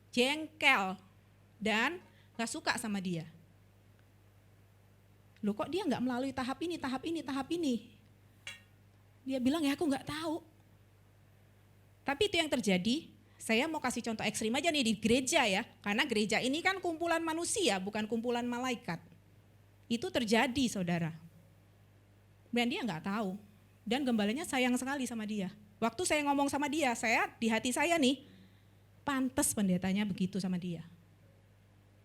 Speaker 2: jengkel dan gak suka sama dia. Loh kok dia gak melalui tahap ini. Dia bilang ya aku gak tahu. Tapi itu yang terjadi. Saya mau kasih contoh ekstrim aja nih di gereja ya. Karena gereja ini kan kumpulan manusia, bukan kumpulan malaikat. Itu terjadi saudara. Dan dia gak tahu. Dan gembalanya sayang sekali sama dia. Waktu saya ngomong sama dia, di hati saya nih, pantas pendetanya begitu sama dia.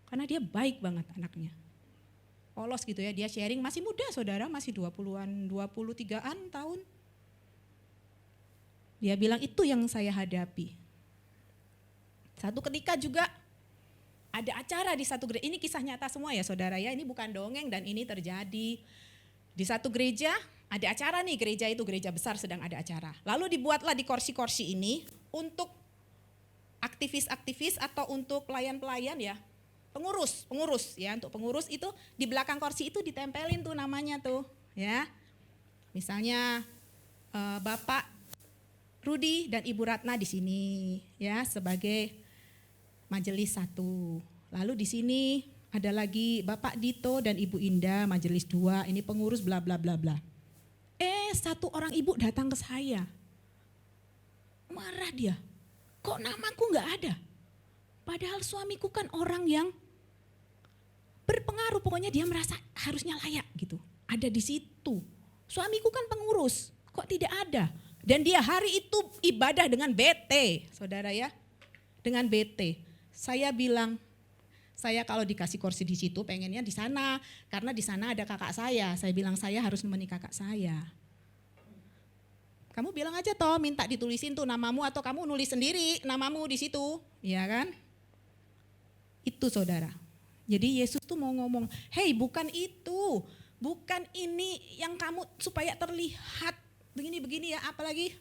Speaker 2: Karena dia baik banget anaknya. Polos gitu ya, dia sharing, masih muda saudara, masih 23-an tahun. Dia bilang itu yang saya hadapi. Satu ketika juga ada acara di satu gereja, ini kisah nyata semua ya saudara ya, ini bukan dongeng dan ini terjadi. Di satu gereja ada acara nih, gereja itu gereja besar sedang ada acara. Lalu dibuatlah di kursi-kursi ini untuk aktivis-aktivis atau untuk pelayan-pelayan ya, pengurus ya, untuk pengurus itu di belakang kursi itu ditempelin tuh namanya tuh ya. Misalnya Bapak Rudi dan Ibu Ratna di sini ya sebagai majelis 1. Lalu di sini ada lagi Bapak Dito dan Ibu Indah, majelis 2, ini pengurus bla bla bla bla. Satu orang ibu datang ke saya. Marah dia. Kok namaku nggak ada? Padahal suamiku kan orang yang berpengaruh, pokoknya dia merasa harusnya layak gitu. Ada di situ. Suamiku kan pengurus, kok tidak ada? Dan dia hari itu ibadah dengan BT, saudara ya. Dengan BT. Saya bilang, saya kalau dikasih kursi di situ pengennya di sana, karena di sana ada kakak saya. Saya bilang saya harus menemani kakak saya. Kamu bilang aja toh, minta ditulisin tuh namamu atau kamu nulis sendiri namamu di situ, ya kan? Itu saudara. Jadi Yesus tuh mau ngomong, hey bukan itu, bukan ini yang kamu supaya terlihat begini-begini ya, apalagi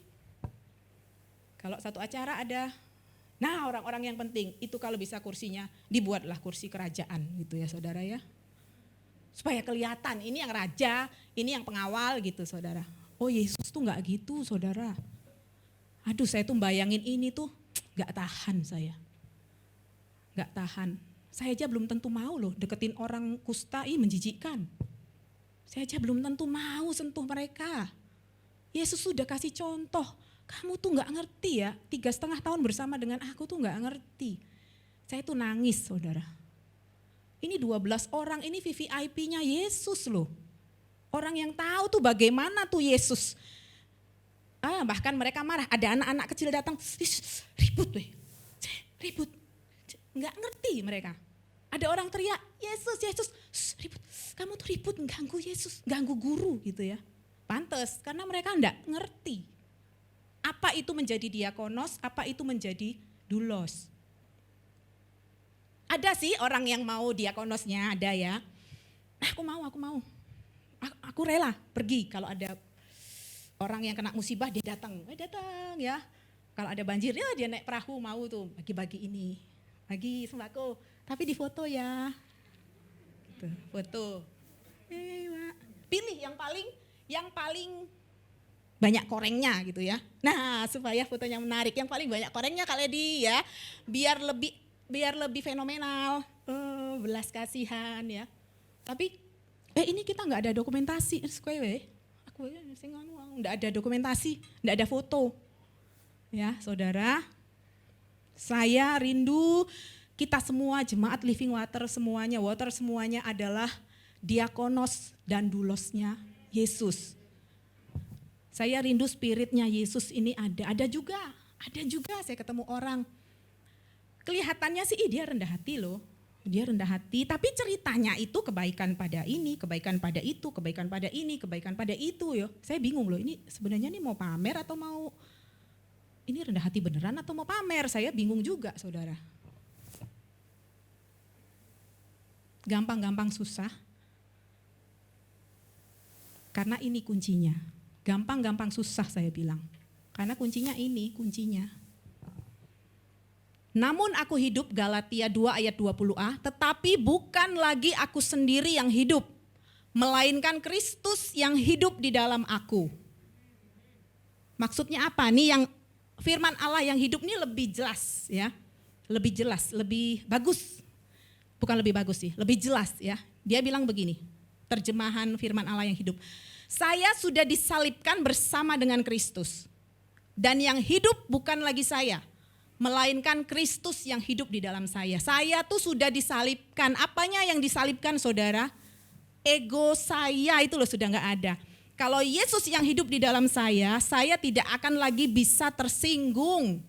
Speaker 2: kalau satu acara ada, nah orang-orang yang penting itu kalau bisa kursinya dibuatlah kursi kerajaan gitu ya saudara ya. Supaya kelihatan ini yang raja, ini yang pengawal gitu saudara. Oh Yesus tuh gak gitu saudara. Aduh saya tuh bayangin ini tuh gak tahan saya. Gak tahan. Saya aja belum tentu mau loh deketin orang kusta, menjijikkan. Saya aja belum tentu mau sentuh mereka. Yesus sudah kasih contoh. Kamu tuh gak ngerti ya, 3,5 tahun bersama dengan aku tuh gak ngerti. Saya tuh nangis saudara. Ini 12 orang, ini VVIP-nya Yesus loh. Orang yang tahu tuh bagaimana tuh Yesus. Bahkan mereka marah, ada anak-anak kecil datang, ribut weh, ribut. Nggak ngerti mereka. Ada orang teriak, Yesus, Yesus, ribut. Kamu tuh ribut, ganggu Yesus, ganggu guru gitu ya. Pantes, karena mereka enggak ngerti. Apa itu menjadi diakonos, apa itu menjadi dulos. Ada sih orang yang mau diakonosnya, ada ya. Aku mau. Aku rela pergi kalau ada orang yang kena musibah dia datang ya. Kalau ada banjir ya dia naik perahu mau tuh bagi-bagi ini, bagi sembako, tapi di foto ya. Gitu, foto. Pilih yang paling banyak korengnya gitu ya. Nah, supaya fotonya menarik, yang paling banyak korengnya kali ya, biar lebih fenomenal. Belas kasihan ya. Tapi ini kita nggak ada dokumentasi, aku nggak ada dokumentasi, nggak ada foto, ya saudara. Saya rindu kita semua jemaat Living Water semuanya adalah diakonos dan dulosnya Yesus. Saya rindu spiritnya Yesus ini ada juga saya ketemu orang. Kelihatannya sih dia rendah hati loh. Dia rendah hati, tapi ceritanya itu kebaikan pada ini, kebaikan pada itu, kebaikan pada ini, kebaikan pada itu yo. Saya bingung loh, ini sebenarnya nih mau pamer atau mau ini rendah hati beneran atau mau pamer? Saya bingung juga, saudara. Gampang-gampang susah. Karena ini kuncinya. Gampang-gampang susah saya bilang. Karena kuncinya ini, Namun aku hidup, Galatia 2 ayat 20a, tetapi bukan lagi aku sendiri yang hidup, melainkan Kristus yang hidup di dalam aku. Maksudnya apa? Nih yang firman Allah yang hidup ini lebih jelas ya. Lebih jelas, lebih bagus. Bukan lebih bagus sih, lebih jelas ya. Dia bilang begini, terjemahan firman Allah yang hidup. Saya sudah disalibkan bersama dengan Kristus. Dan yang hidup bukan lagi saya, melainkan Kristus yang hidup di dalam saya. Saya tuh sudah disalibkan. Apanya yang disalibkan saudara? Ego saya itu loh sudah gak ada. Kalau Yesus yang hidup di dalam saya tidak akan lagi bisa tersinggung.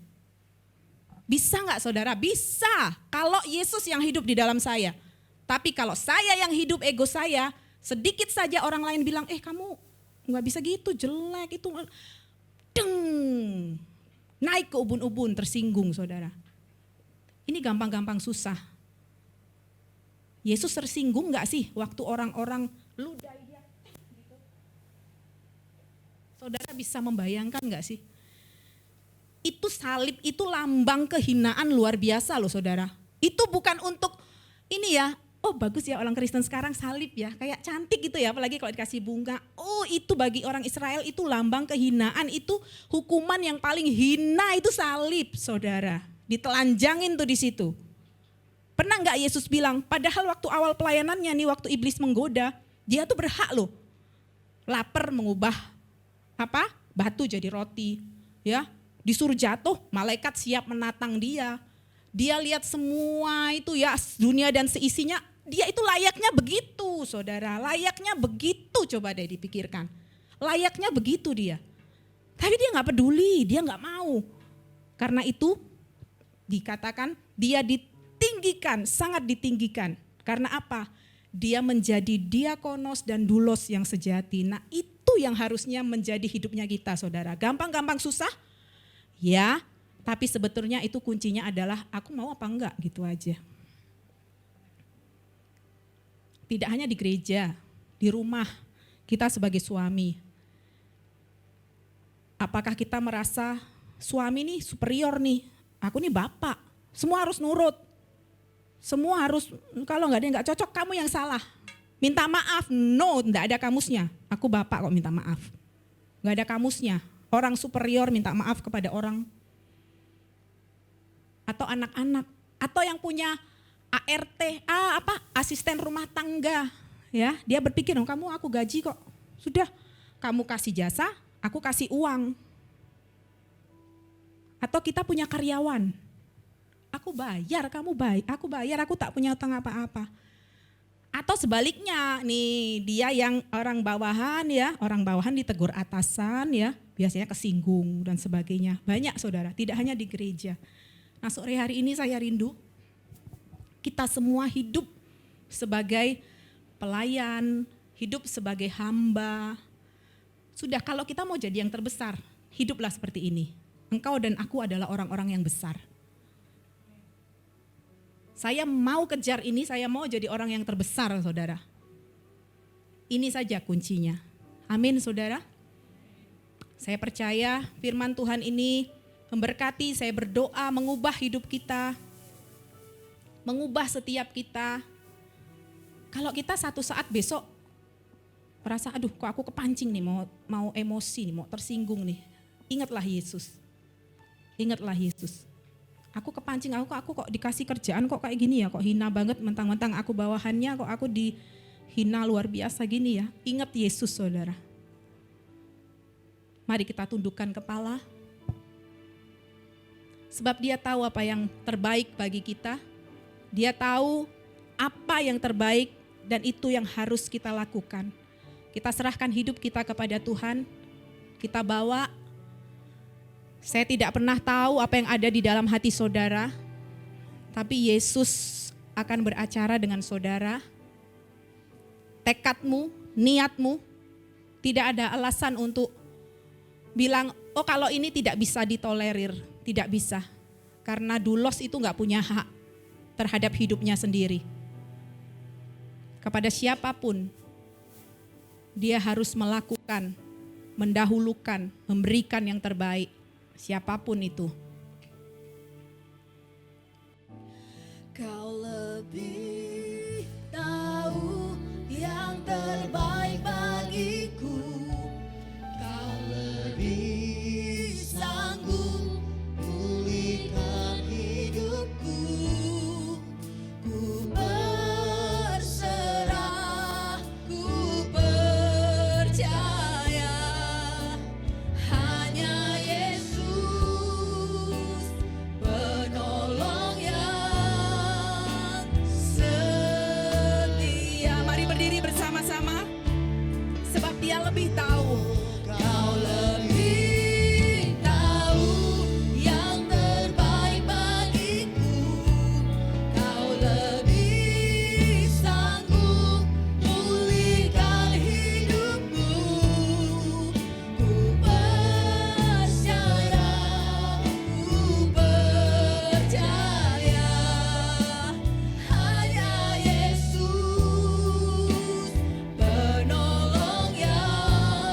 Speaker 2: Bisa gak saudara? Bisa. Kalau Yesus yang hidup di dalam saya. Tapi kalau saya yang hidup ego saya, sedikit saja orang lain bilang, kamu gak bisa gitu, jelek itu. Deng. Naik ke ubun-ubun, tersinggung saudara. Ini gampang-gampang susah. Yesus tersinggung gak sih waktu orang-orang ludahi dia? Gitu. Saudara bisa membayangkan gak sih? Itu salib, itu lambang kehinaan luar biasa loh saudara. Itu bukan untuk ini ya, bagus ya orang Kristen sekarang salib ya, kayak cantik gitu ya, apalagi kalau dikasih bunga. Itu bagi orang Israel itu lambang kehinaan, itu hukuman yang paling hina itu salib saudara. Ditelanjangin tuh di situ. Pernah nggak Yesus bilang, padahal waktu awal pelayanannya nih, waktu iblis menggoda, dia tuh berhak loh. Lapar mengubah batu jadi roti, ya. Disuruh jatuh, malaikat siap menatang dia. Dia lihat semua itu ya, dunia dan seisinya, dia itu layaknya begitu, saudara. Layaknya begitu, coba deh dipikirkan. Layaknya begitu dia. Tapi dia gak peduli, dia gak mau. Karena itu dikatakan dia ditinggikan, sangat ditinggikan. Karena apa? Dia menjadi diakonos dan doulos yang sejati. Nah itu yang harusnya menjadi hidupnya kita, saudara. Gampang-gampang susah? Ya, tapi sebetulnya itu kuncinya adalah aku mau apa enggak, gitu aja. Tidak hanya di gereja, di rumah kita sebagai suami. Apakah kita merasa suami nih superior nih, aku nih bapak, semua harus nurut. Semua harus, kalau nggak ada yang nggak cocok kamu yang salah. Minta maaf, no, nggak ada kamusnya. Aku bapak kok minta maaf. Nggak ada kamusnya. Orang superior minta maaf kepada orang. Atau anak-anak. Atau yang punya ART, asisten rumah tangga. Ya, dia berpikir, oh, kamu aku gaji kok. Sudah, kamu kasih jasa, aku kasih uang. Atau kita punya karyawan. Aku bayar, kamu bayar, aku tak punya utang apa-apa. Atau sebaliknya nih, dia yang orang bawahan ya, orang bawahan ditegur atasan ya, biasanya kesinggung dan sebagainya. Banyak saudara, tidak hanya di gereja. Nah sore hari ini saya rindu, kita semua hidup sebagai pelayan, hidup sebagai hamba. Sudah, kalau kita mau jadi yang terbesar, hiduplah seperti ini. Engkau dan aku adalah orang-orang yang besar. Saya mau kejar ini, saya mau jadi orang yang terbesar, saudara. Ini saja kuncinya. Amin, saudara. Saya percaya firman Tuhan ini memberkati, saya berdoa mengubah hidup kita, mengubah setiap kita. Kalau kita satu saat besok merasa, aduh kok aku kepancing nih, mau emosi nih, mau tersinggung nih. Ingatlah Yesus. Ingatlah Yesus. Aku kepancing, aku kok dikasih kerjaan kok kayak gini ya, kok hina banget, mentang-mentang aku bawahannya, kok aku dihina luar biasa gini ya. Ingat Yesus, saudara. Mari kita tundukkan kepala. Sebab dia tahu apa yang terbaik bagi kita. Dia tahu apa yang terbaik dan itu yang harus kita lakukan. Kita serahkan hidup kita kepada Tuhan. Kita bawa. Saya tidak pernah tahu apa yang ada di dalam hati saudara, tapi Yesus akan beracara dengan saudara. Tekadmu, niatmu, tidak ada alasan untuk bilang, oh kalau ini tidak bisa ditolerir, tidak bisa. Karena doulos itu gak punya hak terhadap hidupnya sendiri. Kepada siapapun, dia harus melakukan, mendahulukan, memberikan yang terbaik. Siapapun itu.
Speaker 3: Kau lebih tahu yang terbaik bagiku. Kau lebih sanggup pulihkan hidupku. Ku berserah, ku percaya. Hanya Yesus penolong yang setia.
Speaker 2: Mari berdiri bersama-sama. Sebab dia lebih tahu.
Speaker 3: Kau lebih tahu yang terbaik bagiku. Kau lebih sanggup pulihkan hidupku. Ku percaya, hanya Yesus penolong yang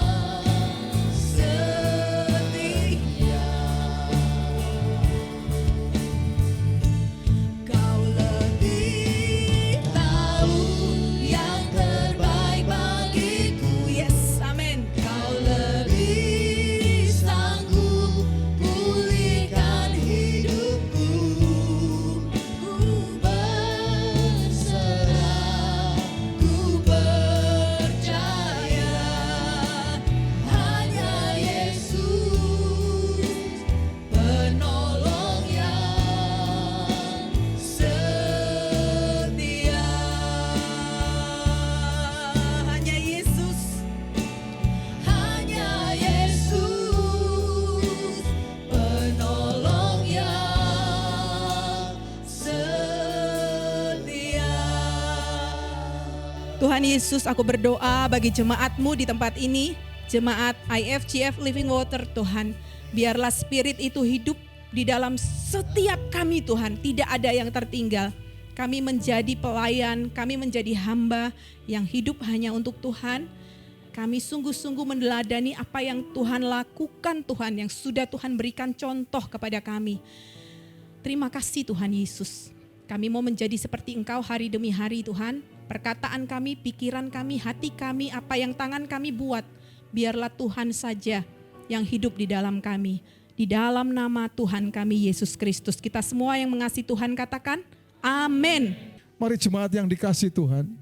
Speaker 2: Tuhan Yesus, aku berdoa bagi jemaat-Mu di tempat ini, jemaat IFGF Living Water Tuhan. Biarlah spirit itu hidup di dalam setiap kami Tuhan, tidak ada yang tertinggal. Kami menjadi pelayan, kami menjadi hamba yang hidup hanya untuk Tuhan. Kami sungguh-sungguh meneladani apa yang Tuhan lakukan Tuhan, yang sudah Tuhan berikan contoh kepada kami. Terima kasih Tuhan Yesus. Kami mau menjadi seperti Engkau hari demi hari Tuhan. Perkataan kami, pikiran kami, hati kami, apa yang tangan kami buat, biarlah Tuhan saja yang hidup di dalam kami. Di dalam nama Tuhan kami Yesus Kristus. Kita semua yang mengasihi Tuhan katakan, amin.
Speaker 4: Mari jemaat yang dikasihi Tuhan,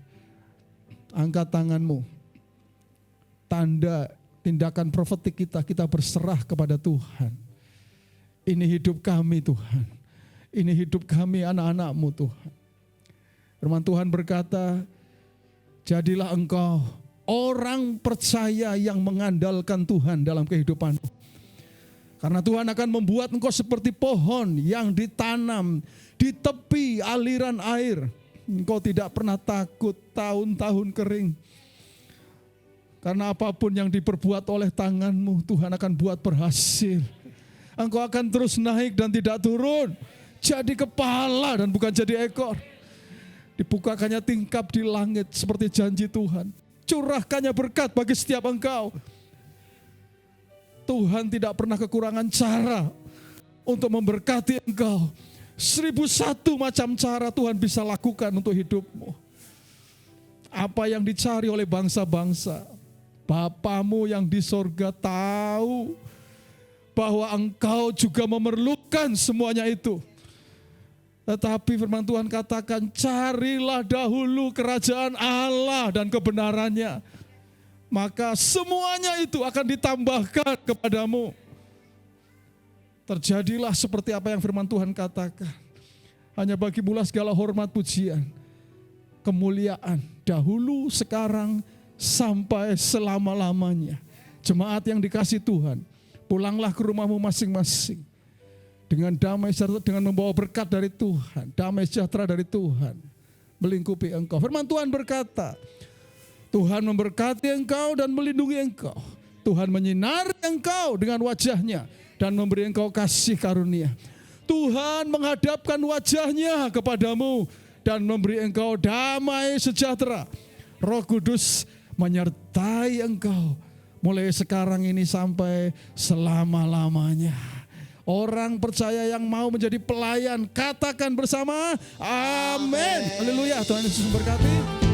Speaker 4: angkat tanganmu. Tanda tindakan profetik kita berserah kepada Tuhan. Ini hidup kami Tuhan. Ini hidup kami anak-anak-Mu Tuhan. Firman Tuhan berkata, jadilah engkau orang percaya yang mengandalkan Tuhan dalam kehidupanmu. Karena Tuhan akan membuat engkau seperti pohon yang ditanam di tepi aliran air. Engkau tidak pernah takut tahun-tahun kering. Karena apapun yang diperbuat oleh tanganmu, Tuhan akan buat berhasil. Engkau akan terus naik dan tidak turun. Jadi kepala dan bukan jadi ekor. Dibukakannya tingkap di langit seperti janji Tuhan. Curahkannya berkat bagi setiap engkau. Tuhan tidak pernah kekurangan cara untuk memberkati engkau. 1001 macam cara Tuhan bisa lakukan untuk hidupmu. Apa yang dicari oleh bangsa-bangsa, Bapamu yang di sorga tahu bahwa engkau juga memerlukan semuanya itu. Tetapi firman Tuhan katakan, carilah dahulu kerajaan Allah dan kebenarannya. Maka semuanya itu akan ditambahkan kepadamu. Terjadilah seperti apa yang firman Tuhan katakan. Hanya bagimu segala hormat pujian, kemuliaan, dahulu, sekarang, sampai selama-lamanya. Jemaat yang dikasihi Tuhan, pulanglah ke rumahmu masing-masing. Dengan damai sejahtera, dengan membawa berkat dari Tuhan. Damai sejahtera dari Tuhan melingkupi engkau. Firman Tuhan berkata, Tuhan memberkati engkau dan melindungi engkau. Tuhan menyinari engkau dengan wajahnya dan memberi engkau kasih karunia. Tuhan menghadapkan wajahnya kepadamu dan memberi engkau damai sejahtera. Roh Kudus menyertai engkau mulai sekarang ini sampai selama-lamanya. Orang percaya yang mau menjadi pelayan, katakan bersama, amin. Haleluya, Tuhan Yesus memberkati.